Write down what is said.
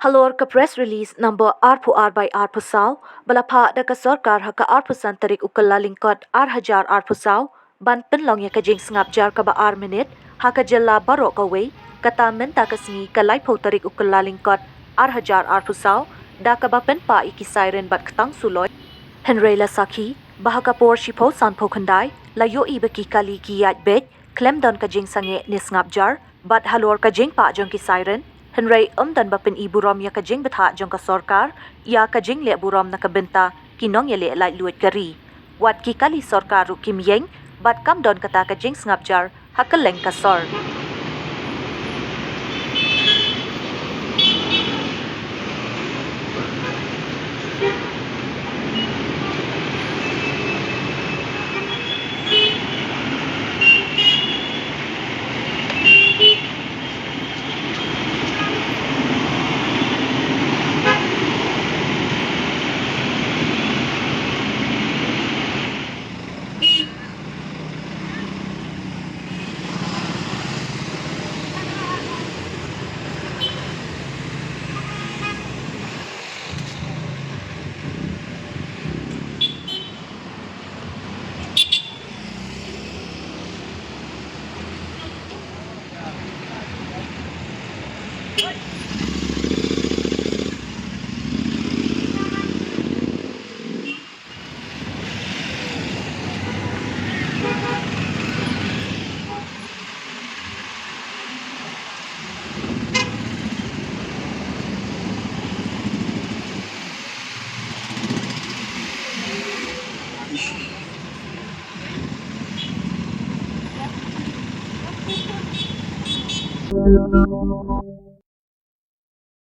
Halor ka press release number R4R by R balapha da ka Sorkar haka R tarik kyllalyngkot R1000 ban pynlongng ka Sngap jar kaba Minit haka jylla baroh kawei kata mynta ka sngi tarik kyllalyngkot R1000 da kaba pynpah iki siren bat ktang suloi hynrei la sakhi bahaka por shipo sanpo khandai la iohi baki kali ki Iaid Beit Khlem ka jingsageh ni Sngap jar bat Halor ka jingpah jong ki siren hynrei dan bapin burom ya ka Jingbthah jong ka Sorkar ya ka jing le burom na ka mynta kinong ya le lai luit kari wat ki kali Sorkar Ruh yeng bat kam don kata ka jing Sngap jar hakaleng ka sor.